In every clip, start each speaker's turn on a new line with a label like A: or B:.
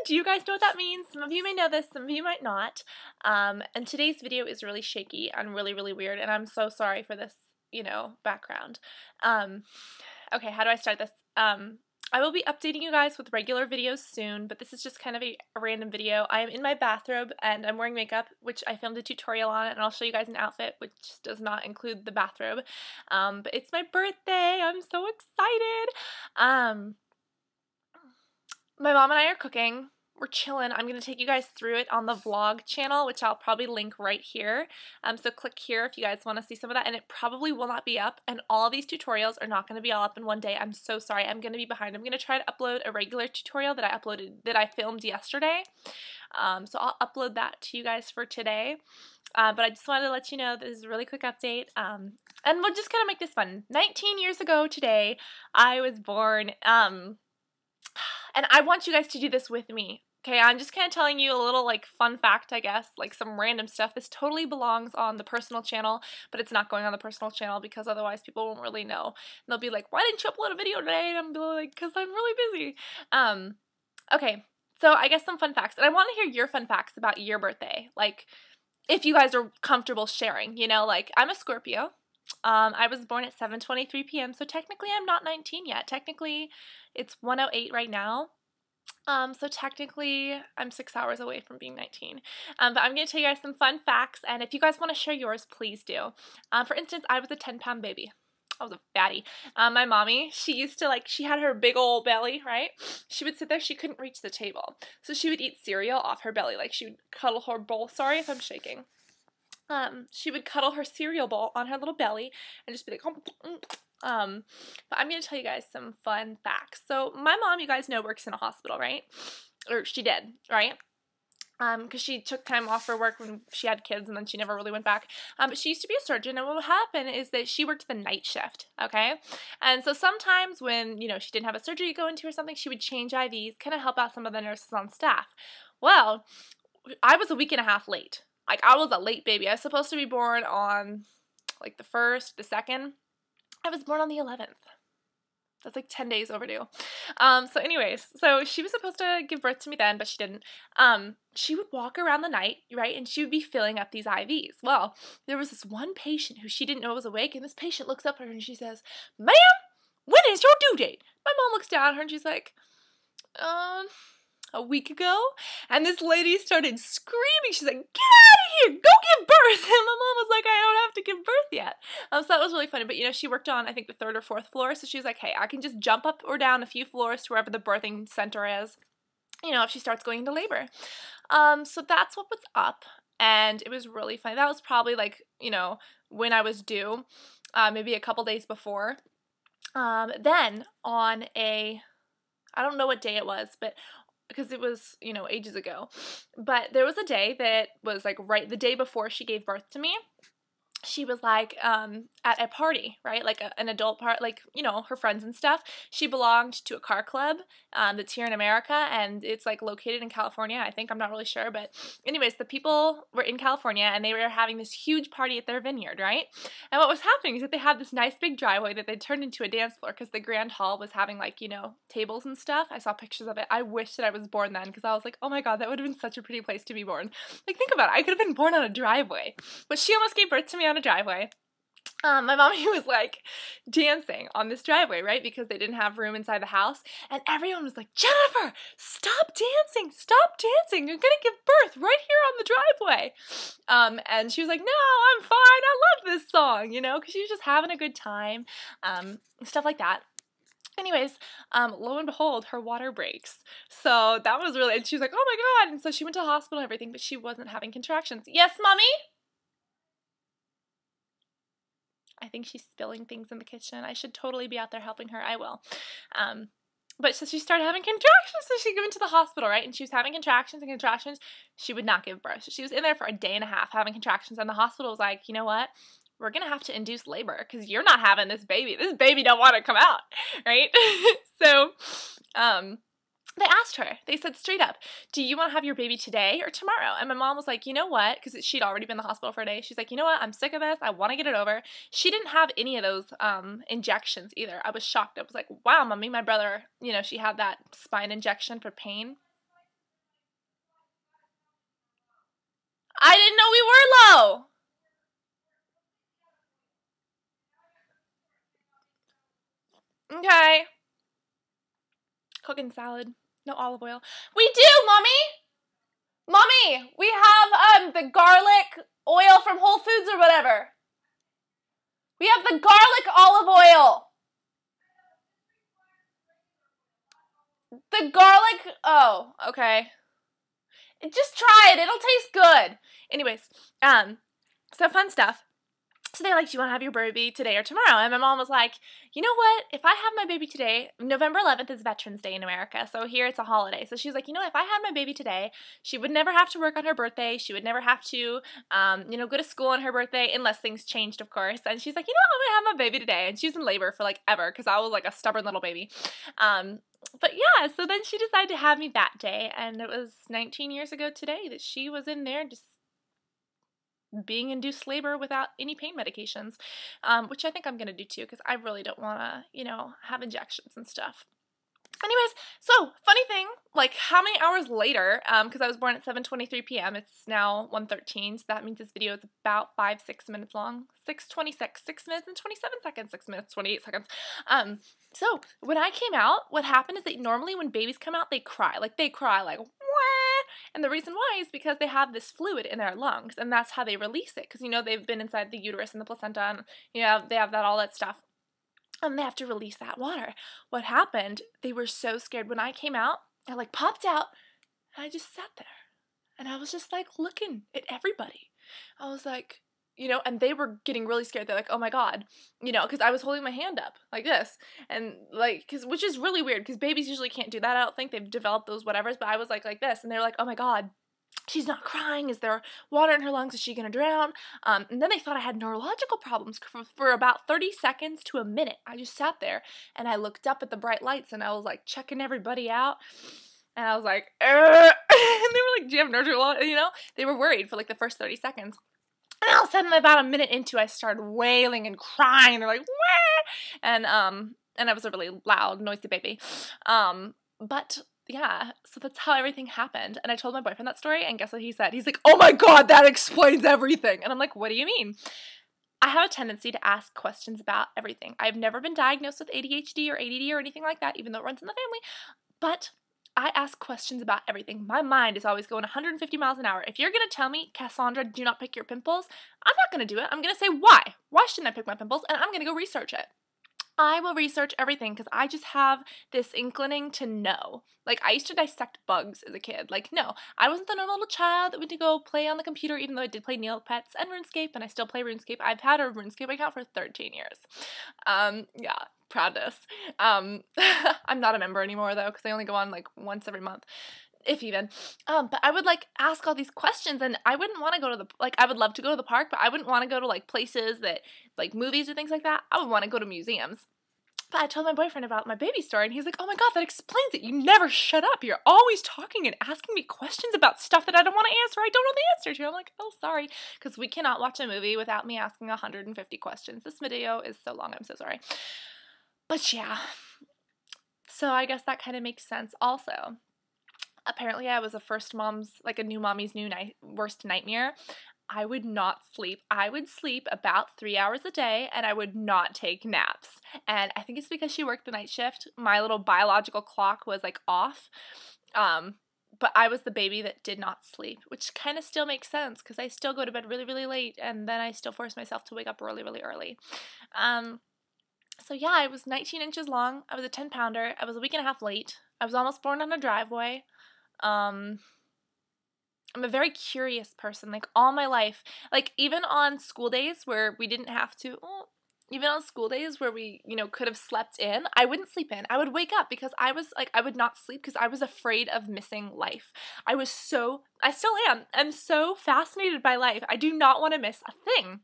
A: Do you guys know what that means? Some of you may know this, some of you might not. And today's video is really shaky and really, really weird, and I'm so sorry for this, background. Okay, how do I start this? I will be updating you guys with regular videos soon, but this is just kind of a random video. I am in my bathrobe and I'm wearing makeup, which I filmed a tutorial on, and I'll show you guys an outfit which does not include the bathrobe. But it's my birthday. I'm so excited. My mom and I are cooking. We're chilling. I'm going to take you guys through it on the vlog channel, which I'll probably link right here. So click here if you guys want to see some of that, and it probably will not be up, and all of these tutorials are not going to be all up in one day. I'm so sorry. I'm going to be behind. I'm going to try to upload a regular tutorial that I filmed yesterday. So I'll upload that to you guys for today. But I just wanted to let you know this is a really quick update. And we'll just kind of make this fun. 19 years ago today, I was born, and I want you guys to do this with me. Okay, I'm just kind of telling you a little, fun fact, I guess, some random stuff. This totally belongs on the personal channel, but it's not going on the personal channel because otherwise people won't really know. And they'll be like, why didn't you upload a video today? And I'm like, because I'm really busy. Okay, so I guess some fun facts. And I want to hear your fun facts about your birthday. If you guys are comfortable sharing, I'm a Scorpio. I was born at 7:23 p.m., so technically I'm not 19 yet. Technically, it's 1:08 right now. So technically, I'm 6 hours away from being 19. But I'm going to tell you guys some fun facts, and if you guys want to share yours, please do. For instance, I was a 10-pound baby. I was a fatty. My mommy, she used to, she had her big old belly, right? She would sit there, she couldn't reach the table. So she would eat cereal off her belly. She would cuddle her bowl. Sorry if I'm shaking. She would cuddle her cereal bowl on her little belly and just be like, but I'm going to tell you guys some fun facts. So my mom, you guys know, works in a hospital, right? Or she did, right? Because she took time off for work when she had kids and then she never really went back. But she used to be a surgeon, and what would happen is that she worked the night shift, okay? And so sometimes when, she didn't have a surgery to go into or something, she would change IVs, kind of help out some of the nurses on staff. Well, I was a week and a half late. I was a late baby. I was supposed to be born on, the 1st, the 2nd. I was born on the 11th. That's 10 days overdue. So anyways, so she was supposed to give birth to me then, but she didn't. She would walk around the night, right, and she would be filling up these IVs. Well, there was this one patient who she didn't know was awake, and this patient looks up at her and she says, "Ma'am, when is your due date?" My mom looks down at her and she's like, a week ago. And this lady started screaming. She's like, "Get out of here! Go give birth!" And my mom was like, "I don't have to give birth yet." So that was really funny. But, she worked on, I think, the 3rd or 4th floor. So she was like, "Hey, I can just jump up or down a few floors to wherever the birthing center is, if she starts going into labor." So that's what was up. And it was really funny. That was probably, when I was due, maybe a couple days before. Then on I don't know what day it was, but because it was, ages ago. But there was a day that was, right the day before she gave birth to me. She was, at a party, right? An adult party, her friends and stuff. She belonged to a car club that's here in America, and it's, located in California, I think. I'm not really sure, but anyways, the people were in California, and they were having this huge party at their vineyard, right? And what was happening is that they had this nice big driveway that they turned into a dance floor because the grand hall was having, tables and stuff. I saw pictures of it. I wish that I was born then because I was like, oh my god, that would have been such a pretty place to be born. Think about it. I could have been born on a driveway. But she almost gave birth to me on a driveway. My mommy was dancing on this driveway, right? Because they didn't have room inside the house. And everyone was like, "Jennifer, stop dancing! Stop dancing! You're gonna give birth right here on the driveway." And she was like, "No, I'm fine. I love this song," because she was just having a good time. Stuff like that. Anyways, lo and behold, her water breaks. So that was really, and she was like, "Oh my god." And so she went to the hospital and everything, but she wasn't having contractions. Yes, mommy? I think she's spilling things in the kitchen. I should totally be out there helping her. I will. But so she started having contractions, so she went to the hospital, right? And she was having contractions and contractions. She would not give birth. So she was in there for a day and a half having contractions, and the hospital was like, "You know what? We're going to have to induce labor because you're not having this baby. This baby don't want to come out," right? So, they asked her, they said straight up, "Do you want to have your baby today or tomorrow?" And my mom was like, "You know what?" Because she'd already been in the hospital for a day. She's like, "You know what? I'm sick of this. I want to get it over." She didn't have any of those injections either. I was shocked. I was like, wow, mommy, my brother, she had that spine injection for pain. I didn't know we were low. Okay. Cooking salad. No olive oil. We do, Mommy! Mommy, we have the garlic oil from Whole Foods or whatever. We have the garlic olive oil. The garlic, oh, okay. Just try it. It'll taste good. Anyways, so fun stuff. So they're like, do you want to have your baby today or tomorrow? And my mom was like, you know what? If I have my baby today, November 11th is Veterans Day in America. So here it's a holiday. So she's like, you know, if I had my baby today, she would never have to work on her birthday. She would never have to, you know, go to school on her birthday unless things changed, of course. And she's like, you know, I'm going to have my baby today. And she was in labor for like ever because I was like a stubborn little baby. But yeah, so then she decided to have me that day. And it was 19 years ago today that she was in there just being induced labor without any pain medications, which I think I'm going to do too because I really don't want to, you know, have injections and stuff. Anyways, so funny thing, like how many hours later, because I was born at 7:23 p.m., it's now 1:13, so that means this video is about 5-6 minutes long. 6:26, 6 minutes and 27 seconds, 6 minutes, 28 seconds. So when I came out, what happened is that normally when babies come out, they cry like, wah! And the reason why is because they have this fluid in their lungs, and that's how they release it, because, you know, they've been inside the uterus and the placenta, and, you know, they have that, all that stuff. They have to release that water. What happened, they were so scared. When I came out, I like popped out, and I just sat there. And I was just like looking at everybody. I was like, you know, and they were getting really scared. They're like, oh my God, you know, because I was holding my hand up like this. And like, which is really weird because babies usually can't do that. I don't think they've developed those whatevers, but I was like this. And they were like, oh my God, she's not crying. Is there water in her lungs? Is she going to drown? And then they thought I had neurological problems for about 30 seconds to a minute. I just sat there and I looked up at the bright lights and I was like checking everybody out. And I was like, and they were like, do you have neurological? You know, they were worried for like the first 30 seconds. And all of a sudden, about a minute into, I started wailing and crying. They're like, wah! And I was a really loud, noisy baby. But yeah, so that's how everything happened. And I told my boyfriend that story, and guess what he said? He's like, oh my God, that explains everything. And I'm like, what do you mean? I have a tendency to ask questions about everything. I've never been diagnosed with ADHD or ADD or anything like that, even though it runs in the family. But I ask questions about everything. My mind is always going 150 miles an hour. If you're going to tell me, Cassandra, do not pick your pimples, I'm not going to do it. I'm going to say, why? Why shouldn't I pick my pimples? And I'm going to go research it. I will research everything because I just have this inclining to know. Like, I used to dissect bugs as a kid. Like, no, I wasn't the normal little child that went to go play on the computer, even though I did play Neopets and RuneScape, and I still play RuneScape. I've had a RuneScape account for 13 years. Yeah, proudness. I'm not a member anymore, though, because I only go on, like, once every month. If even. But I would, like, ask all these questions, and I wouldn't want to go to the, like, I would love to go to the park, but I wouldn't want to go to, like, places that, like, movies or things like that. I would want to go to museums. But I told my boyfriend about my baby story, and he's like, oh my God, that explains it. You never shut up. You're always talking and asking me questions about stuff that I don't want to answer. I don't know the answer to. I'm like, oh, sorry. Because we cannot watch a movie without me asking 150 questions. This video is so long. I'm so sorry. But yeah. So I guess that kind of makes sense also. Apparently I was a new mommy's worst nightmare. I would not sleep. I would sleep about 3 hours a day, and I would not take naps. And I think it's because she worked the night shift. My little biological clock was, like, off. But I was the baby that did not sleep, which kind of still makes sense because I still go to bed really, really late, and then I still force myself to wake up really, really early. So yeah, I was 19 inches long. I was a 10-pounder. I was a week and a half late. I was almost born on a driveway. I'm a very curious person, like, all my life. Like, even on school days where we didn't have to, even on school days where we, you know, could have slept in, I wouldn't sleep in. I would wake up because I was, like, I would not sleep because I was afraid of missing life. I still am. I'm so fascinated by life. I do not want to miss a thing.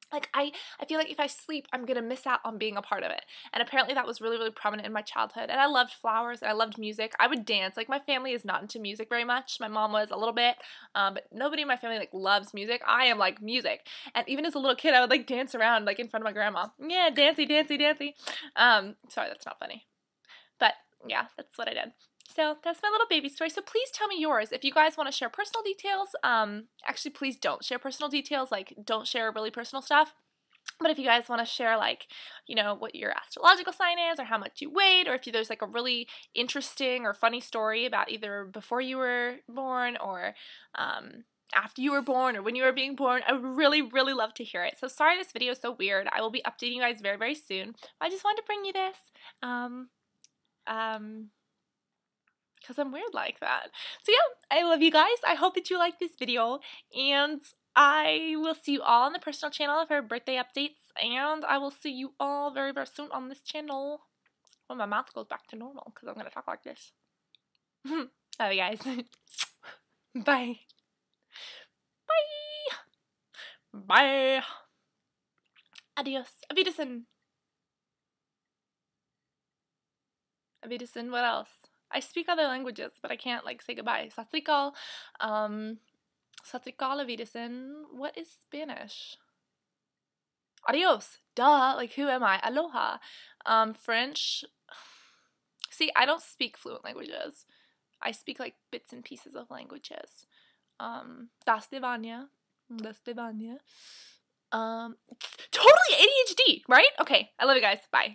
A: Like, I feel like if I sleep, I'm going to miss out on being a part of it. And apparently that was really, really prominent in my childhood. And I loved flowers, and I loved music. I would dance. Like, my family is not into music very much. My mom was a little bit, but nobody in my family, like, loves music. I am, like, music. And even as a little kid, I would, like, dance around, like, in front of my grandma. Yeah, dancey, dancey, dancey. Sorry, that's not funny. But, yeah, that's what I did. So that's my little baby story. So please tell me yours. If you guys want to share personal details, actually please don't share personal details. Like, don't share really personal stuff. But if you guys want to share, like, you know, what your astrological sign is, or how much you weighed, or if there's like a really interesting or funny story about either before you were born, or after you were born, or when you were being born, I would really, really love to hear it. So sorry this video is so weird. I will be updating you guys very, very soon. I just wanted to bring you this. Because I'm weird like that. So yeah, I love you guys. I hope that you like this video, and I will see you all on the personal channel for birthday updates, and I will see you all very, very soon on this channel when my mouth goes back to normal, because I'm going to talk like this. Love you guys. Bye. Bye. Bye. Adios. Auf Wiedersehen. What else? I speak other languages, but I can't, like, say goodbye. Satsrikal. Satsrikal, auf Wiedersehen. What is Spanish? Adios. Duh. Like, who am I? Aloha. French. See, I don't speak fluent languages. I speak, like, bits and pieces of languages. Das Devanya. Das Devanya. Totally ADHD, right? Okay. I love you guys. Bye.